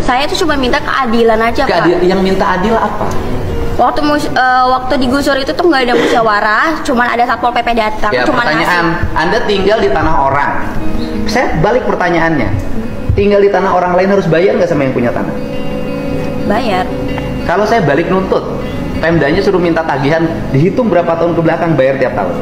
Saya itu cuma minta keadilan aja, Pak. Yang minta adil apa? Waktu digusur itu tuh nggak ada musyawarah, cuman ada satpol PP datang. Ya, cuman pertanyaan, Anda tinggal di tanah orang. Saya balik pertanyaannya. Tinggal di tanah orang lain harus bayar nggak sama yang punya tanah? Bayar. Kalau saya balik nuntut, Pemdanya suruh minta tagihan, dihitung berapa tahun ke belakang, bayar tiap tahun.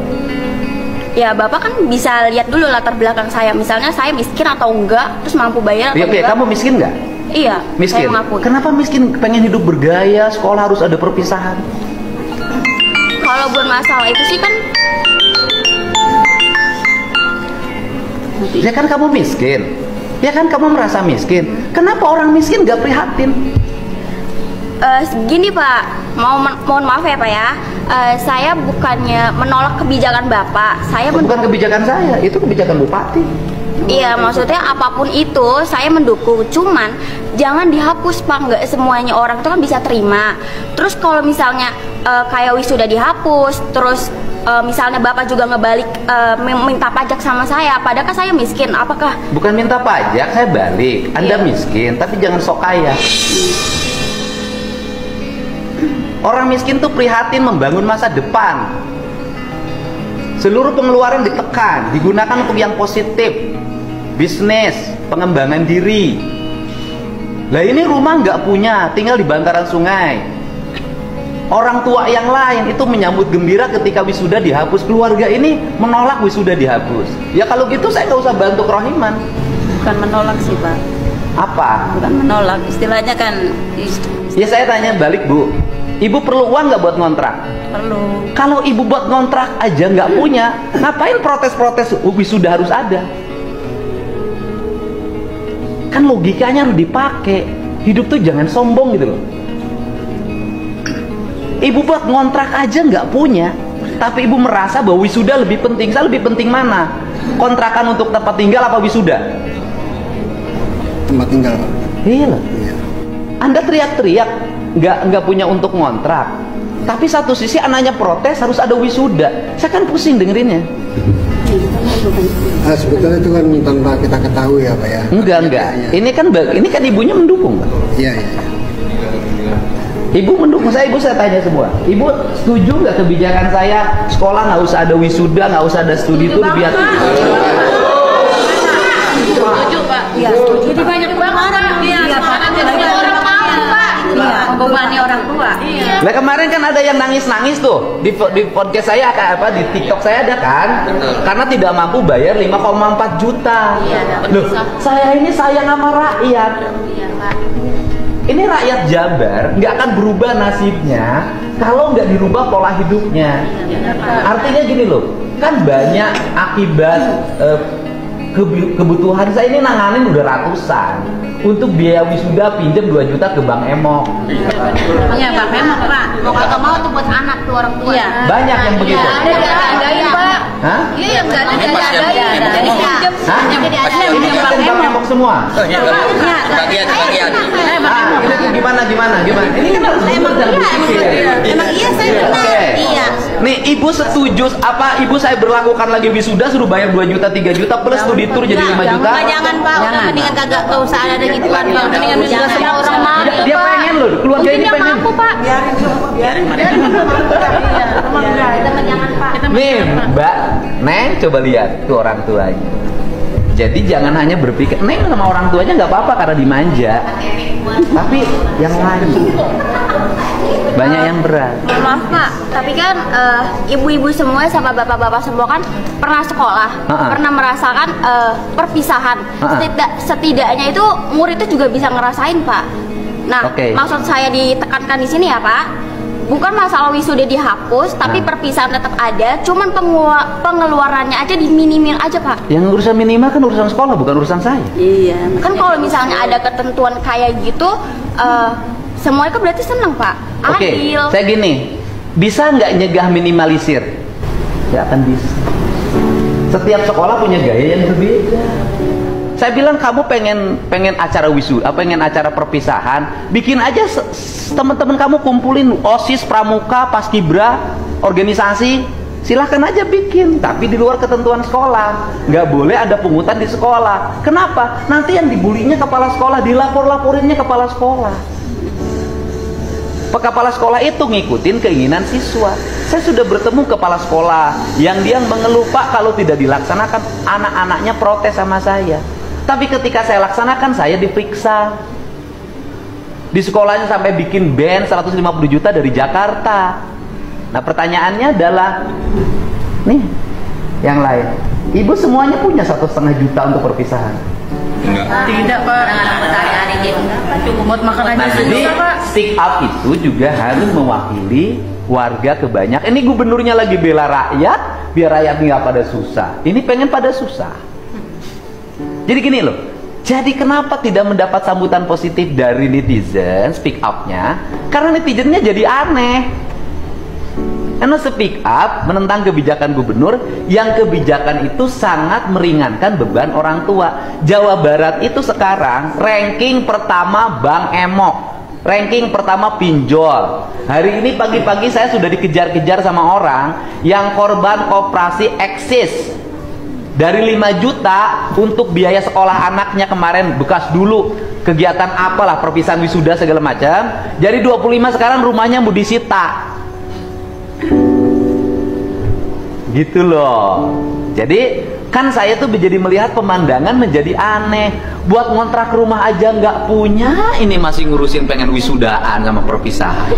Ya, Bapak kan bisa lihat dulu latar belakang saya. Misalnya saya miskin atau enggak, terus mampu bayar atau Oke, enggak. kamu miskin nggak? Iya, Miskin. saya mengakui. Kenapa miskin? Pengen hidup bergaya, sekolah harus ada perpisahan. Kalau buat masalah itu sih kan, Ya kan kamu miskin. Ya kan kamu merasa miskin. Kenapa orang miskin nggak prihatin? gini Pak, mohon maaf ya Pak ya. Saya bukannya menolak kebijakan Bapak. Saya Bukan kebijakan saya, itu kebijakan bupati. Iya, maksudnya apapun itu saya mendukung. Cuman jangan dihapus Pak, nggak semuanya orang itu kan bisa terima. Terus kalau misalnya kayak wisuda dihapus, terus misalnya Bapak juga ngebalik minta pajak sama saya, padahal kan saya miskin, apakah? Bukan minta pajak, saya balik. Anda miskin, tapi jangan sok kaya. Orang miskin tuh prihatin membangun masa depan. Seluruh pengeluaran ditekan, digunakan untuk yang positif. Bisnis, pengembangan diri. Lah ini rumah nggak punya, tinggal di bantaran sungai. Orang tua yang lain itu menyambut gembira ketika wisuda dihapus. Keluarga ini menolak wisuda dihapus. Ya kalau gitu saya nggak usah bantu kerohiman. Bukan menolak sih Pak. Apa? Bukan menolak, istilahnya kan. Ya saya tanya balik Bu, Ibu perlu uang nggak buat ngontrak? Perlu. Kalau Ibu buat ngontrak aja nggak punya, ngapain protes-protes wisuda harus ada? Kan logikanya harus dipakai. Hidup tuh jangan sombong gitu loh. Ibu buat ngontrak aja nggak punya, tapi ibu merasa bahwa wisuda lebih penting. Saya lebih penting mana? Kontrakan untuk tempat tinggal apa wisuda? Tempat tinggal. Iya loh. Anda teriak-teriak nggak punya untuk ngontrak, tapi satu sisi anaknya protes harus ada wisuda. Saya kan pusing dengerinnya. Sebetulnya itu kan tanpa kita ketahui ya Pak ya. Enggak. Ini kan ibunya mendukung Pak. Iya. Ibu mendukung saya, ibu saya tanya semua. Ibu setuju nggak kebijakan saya sekolah nggak usah ada wisuda, nggak usah ada studi tour biar? Setuju Pak. Iya. Jadi banyak banget. Iya. Jadi orang mau Pak. Iya. Membebani orang tua. Iya. Nah kemarin kan ada yang nangis-nangis tuh di podcast saya di TikTok saya ada kan? Karena tidak mampu bayar 5,4 juta. Loh, saya ini sayang sama rakyat. Ini rakyat Jabar nggak akan berubah nasibnya kalau nggak dirubah pola hidupnya. Artinya gini loh, kan banyak akibat kebutuhan saya ini nanganin udah ratusan. Untuk biaya wisuda pinjam 2 juta ke Bang Emok. Iya Bang Emok Pak. Mau kagak mau tuh buat anak tuh orang tua. Iya. Banyak yang begitu. Ada Pak. Hah? Iya yang nggak ada. Jadi pinjam. Hah? Ini kan Bang Emok semua. Bagian. Ini gimana? Ini kan harus jujur dan berpikir. Emang iya saya pernah. Oke. Iya. Nih ibu setuju apa ibu saya berlakukan lagi wisuda suruh bayar 2 juta 3 juta plus studi tour jadi 5 juta? Jangan Pak. Udah mendingan kagak usah ada gituan Pak. Mendingan wisuda semua orang mampu. Dia pengen loh, keluarga ini pengen. Mampu Pak. Biarin. Jangan Pak. Nih Mbak, Neng coba lihat tuh orang tuanya. Jadi jangan hanya berpikir Neng sama orang tuanya nggak apa-apa karena dimanja, tapi yang lain banyak yang berat. Maaf Pak, tapi kan ibu-ibu semua sama bapak-bapak semua kan pernah sekolah, pernah merasakan perpisahan. Setidaknya itu murid itu juga bisa ngerasain Pak. Nah, maksud saya ditekankan di sini ya Pak, bukan masalah wisuda dihapus, tapi perpisahan tetap ada, cuman pengeluarannya aja diminimin aja Pak. Yang urusan minimal kan urusan sekolah, bukan urusan saya. Iya. Kan kalau misalnya ada ketentuan kayak gitu, semuanya kan berarti seneng Pak. Adil. Saya gini, bisa nggak nyegah minimalisir? Ya akan bisa. Setiap sekolah punya gaya yang berbeda. Saya bilang kamu pengen acara wisuda, pengen acara perpisahan, bikin aja teman-teman kamu kumpulin OSIS, pramuka, paskibra, organisasi, silahkan aja bikin, tapi di luar ketentuan sekolah. Nggak boleh ada pungutan di sekolah. Kenapa? Nanti yang dibulinya kepala sekolah, dilapor-laporinnya kepala sekolah. Kepala sekolah itu ngikutin keinginan siswa. Saya sudah bertemu kepala sekolah yang dia mengeluh, Pak, kalau tidak dilaksanakan anak-anaknya protes sama saya. Tapi ketika saya laksanakan, saya diperiksa. Di sekolahnya sampai bikin band 150 juta dari Jakarta. Nah, pertanyaannya adalah, nih, yang lain, ibu semuanya punya 1,5 juta untuk perpisahan? Tidak, Pak. Cukup buat makan aja. Nah, jadi stick up itu juga harus mewakili warga kebanyakan. Ini gubernurnya lagi bela rakyat, biar rakyat nggak pada susah. Ini pengen pada susah. Jadi gini loh. Jadi kenapa tidak mendapat sambutan positif dari netizen speak up-nya? Karena netizennya jadi aneh. Karena speak up menentang kebijakan gubernur yang kebijakan itu sangat meringankan beban orang tua. Jawa Barat itu sekarang ranking pertama Bank Emok, ranking pertama pinjol. Hari ini pagi-pagi saya sudah dikejar-kejar sama orang yang korban koperasi eksis. Dari 5 juta untuk biaya sekolah anaknya kemarin, bekas dulu kegiatan apalah, perpisahan wisuda segala macam. Jadi 25 sekarang rumahnya mau disita. Gitu loh. Jadi kan saya tuh jadi melihat pemandangan menjadi aneh. Buat ngontrak rumah aja nggak punya, ini masih ngurusin pengen wisudaan sama perpisahan.